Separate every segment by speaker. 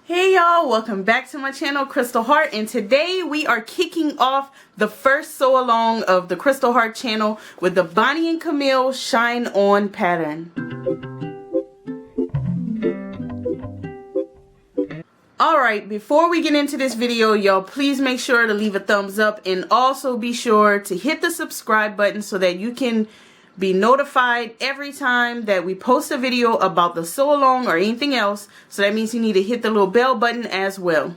Speaker 1: Hey y'all, welcome back to my channel, Crystal Heart, and today we are kicking off the first sew along of the Crystal Heart channel with the Bonnie and Camille Shine On pattern. Alright, before we get into this video, y'all, please make sure to leave a thumbs up and also be sure to hit the subscribe button so that you can be notified every time that we post a video about the sew along or anything else. So that means you need to hit the little bell button as well.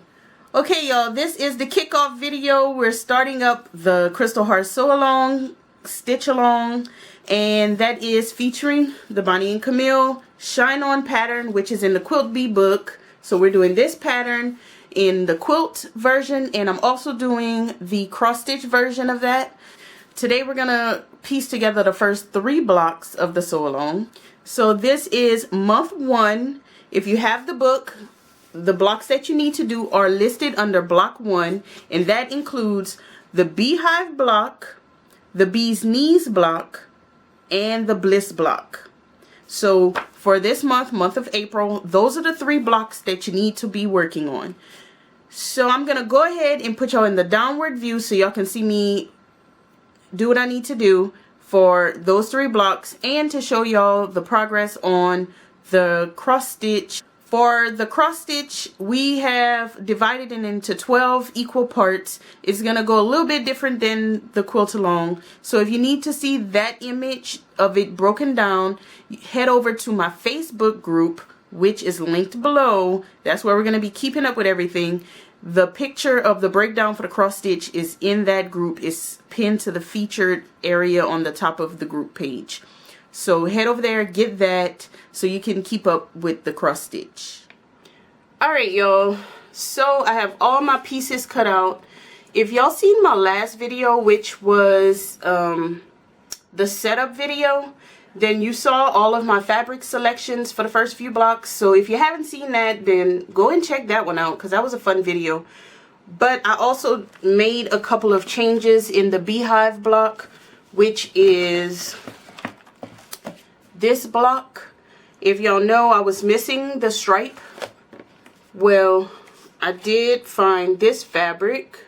Speaker 1: Okay y'all, this is the kickoff video. We're starting up the Crystal Heart sew along, stitch along, and that is featuring the Bonnie and Camille Shine On pattern, which is in the Quilt Bee book. So we're doing this pattern in the quilt version, and I'm also doing the cross stitch version of that. Today we're gonna piece together the first 3 blocks of the sew along. So this is month 1. If you have the book, the blocks that you need to do are listed under block 1, and that includes the beehive block, the bee's knees block, and the bliss block. So for this month of April, those are the 3 blocks that you need to be working on. So I'm gonna go ahead and put y'all in the downward view so y'all can see me do what I need to do for those 3 blocks, and to show y'all the progress on the cross stitch. For the cross stitch, we have divided it into 12 equal parts. It's gonna go a little bit different than the quilt along. So if you need to see that image of it broken down, head over to my Facebook group, which is linked below. That's where we're gonna be keeping up with everything. The picture of the breakdown for the cross stitch is in that group. It's pinned to the featured area on the top of the group page. So head over there, get that, so you can keep up with the cross stitch. Alright y'all, so I have all my pieces cut out. If y'all seen my last video, which was the setup video, then you saw all of my fabric selections for the first few blocks. So if you haven't seen that, then go and check that one out, because that was a fun video. But I also made a couple of changes in the beehive block, which is this block. If y'all know, I was missing the stripe. Well, I did find this fabric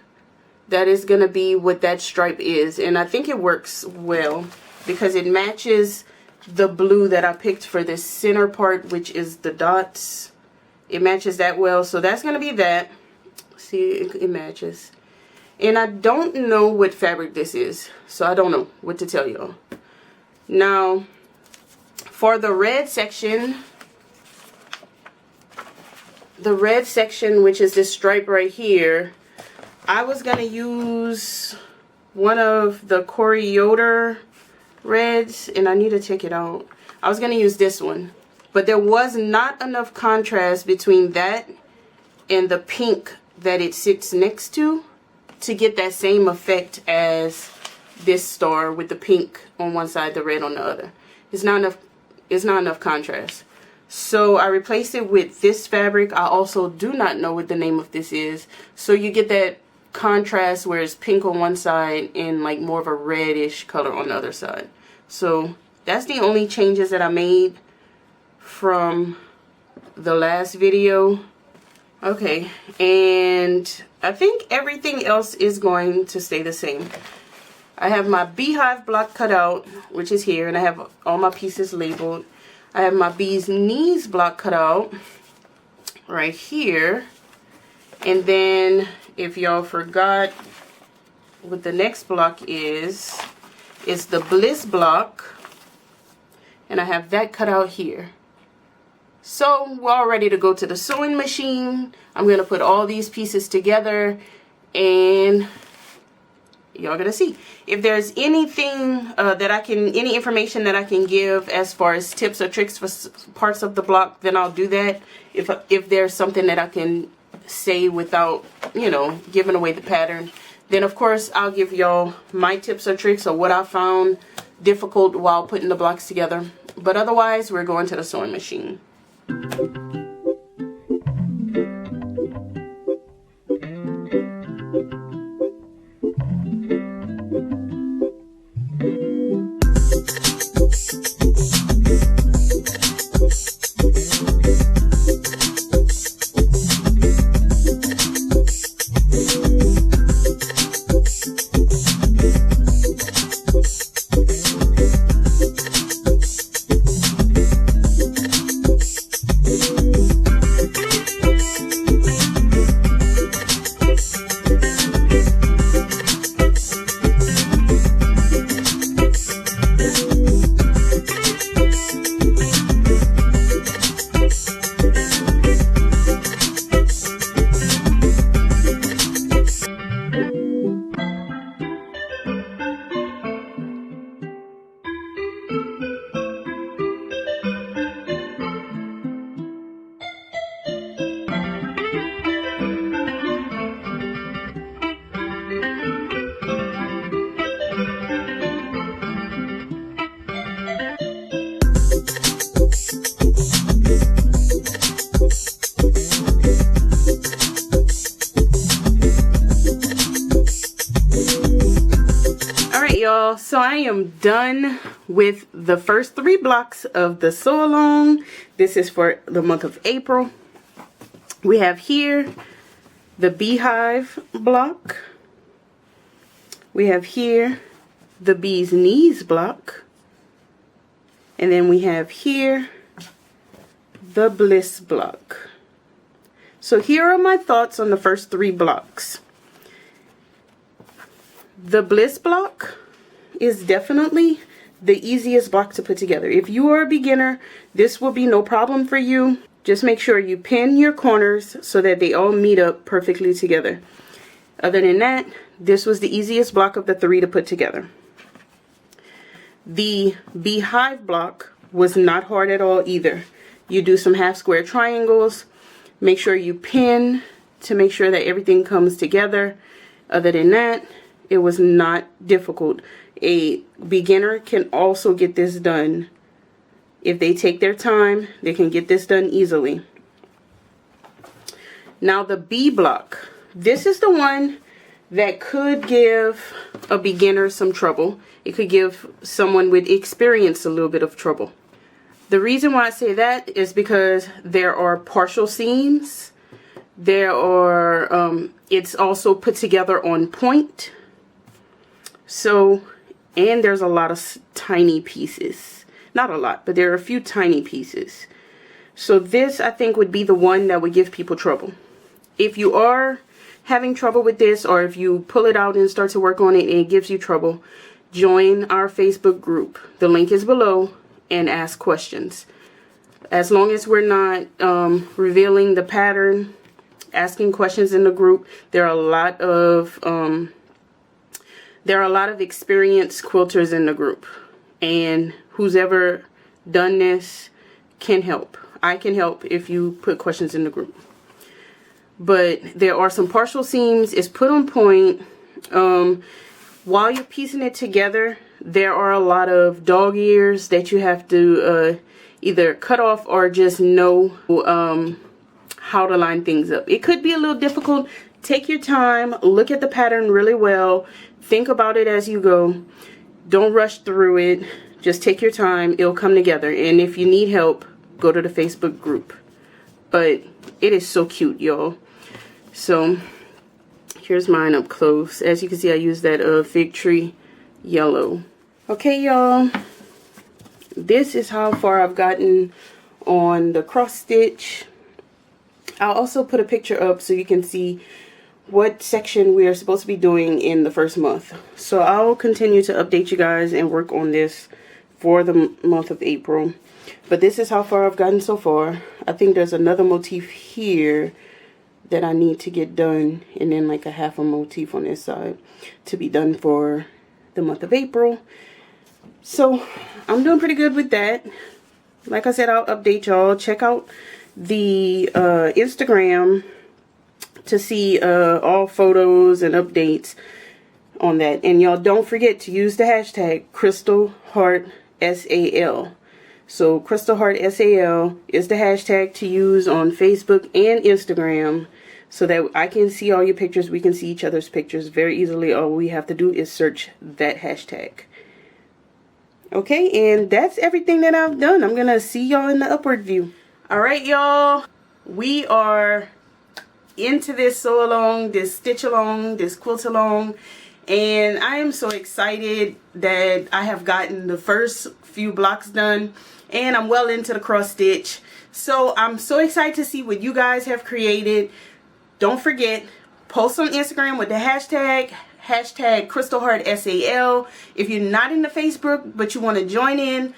Speaker 1: that is going to be what that stripe is, and I think it works well because it matches the blue that I picked for this center part, which is the dots. It matches that well, so that's going to be that. See, it matches. And I don't know what fabric this is, so I don't know what to tell y'all. Now, for the red section, which is this stripe right here, I was going to use one of the Corey Yoder reds, and I need to check it out. I was going to use this one, but there was not enough contrast between that and the pink that it sits next to get that same effect as this star with the pink on one side, the red on the other. It's not enough contrast. So I replaced it with this fabric. I also do not know what the name of this is. So you get that contrast where it's pink on one side and like more of a reddish color on the other side. So that's the only changes that I made from the last video. Okay, and I think everything else is going to stay the same. I have my beehive block cut out, which is here, and I have all my pieces labeled. I have my bee's knees block cut out right here. And then, if y'all forgot what the next block is, it's the bliss block. And I have that cut out here. So, we're all ready to go to the sewing machine. I'm going to put all these pieces together, and y'all gonna see. If there's anything any information that I can give as far as tips or tricks for parts of the block, then I'll do that. If there's something that I can say without, you know, giving away the pattern, then of course I'll give y'all my tips or tricks or what I found difficult while putting the blocks together. But otherwise, we're going to the sewing machine. y'all, so I am done with the first 3 blocks of the sew along. This is for the month of April. We have here the beehive block. We have here the bee's knees block. And then we have here the bliss block. So here are my thoughts on the first 3 blocks. The bliss block is definitely the easiest block to put together. If you are a beginner, this will be no problem for you. Just make sure you pin your corners so that they all meet up perfectly together. Other than that, this was the easiest block of the 3 to put together. The beehive block was not hard at all either. You do some half square triangles. Make sure you pin to make sure that everything comes together. Other than that, it was not difficult. A beginner can also get this done. If they take their time, they can get this done easily. Now the bee block. This is the one that could give a beginner some trouble. It could give someone with experience a little bit of trouble. The reason why I say that is because there are partial seams. There are, it's also put together on point. So, and there's a lot of tiny pieces. Not a lot, but there are a few tiny pieces. So this, I think, would be the one that would give people trouble. If you are having trouble with this, or if you pull it out and start to work on it and it gives you trouble, join our Facebook group. The link is below, and ask questions. As long as we're not revealing the pattern, asking questions in the group, there are a lot of experienced quilters in the group, and who's ever done this can help. I can help if you put questions in the group. But there are some partial seams. It's put on point. While you're piecing it together, there are a lot of dog ears that you have to either cut off or just know how to line things up. It could be a little difficult. Take your time, look at the pattern really well, think about it as you go. Don't rush through it. Just take your time. It'll come together. And if you need help, go to the Facebook group. But it is so cute, y'all. So here's mine up close. As you can see, I used that fig tree yellow. Okay, y'all. This is how far I've gotten on the cross stitch. I'll also put a picture up so you can see what section we are supposed to be doing in the first month. So I'll continue to update you guys and work on this for the month of April. But this is how far I've gotten so far. I think there's another motif here that I need to get done, and then like a half a motif on this side to be done for the month of April. So I'm doing pretty good with that. Like I said, I'll update y'all. Check out the Instagram to see all photos and updates on that. And y'all don't forget to use the hashtag Crystal Heart SAL. So Crystal Heart SAL is the hashtag to use on Facebook and Instagram, so that I can see all your pictures. We can see each other's pictures very easily. All we have to do is search that hashtag. Okay, and that's everything that I've done. I'm gonna see y'all in the upward view. All right, y'all, we are into this sew along, this stitch along, this quilt along, and I am so excited that I have gotten the first few blocks done, and I'm well into the cross stitch. So I'm so excited to see what you guys have created. Don't forget, post on Instagram with the hashtag Crystal Heart SAL. If you're not in the Facebook but you want to join in,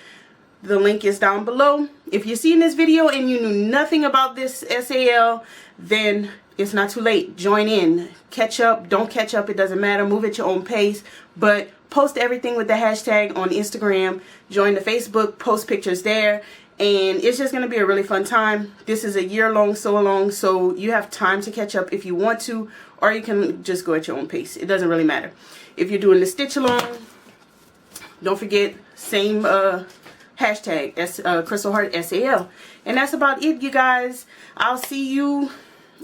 Speaker 1: the link is down below. If you're seeing this video and you knew nothing about this SAL, then it's not too late. Join in. Catch up. Don't catch up. It doesn't matter. Move at your own pace. But post everything with the hashtag on Instagram. Join the Facebook. Post pictures there. And it's just going to be a really fun time. This is a year-long sew along, so you have time to catch up if you want to, or you can just go at your own pace. It doesn't really matter. If you're doing the stitch along, don't forget, same hashtag, Crystal Heart SAL. And that's about it, you guys. I'll see you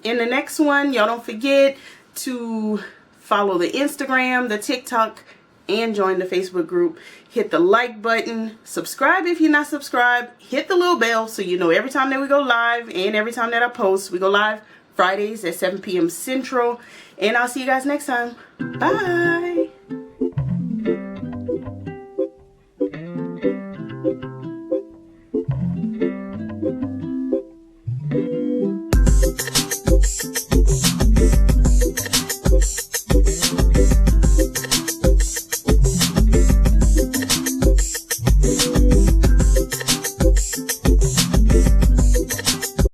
Speaker 1: in the next one. Y'all don't forget to follow the Instagram, the TikTok, and join the Facebook group. Hit the like button, subscribe if you're not subscribed, hit the little bell so you know every time that we go live and every time that I post. We go live Fridays at 7 p.m. Central, and I'll see you guys next time. Bye.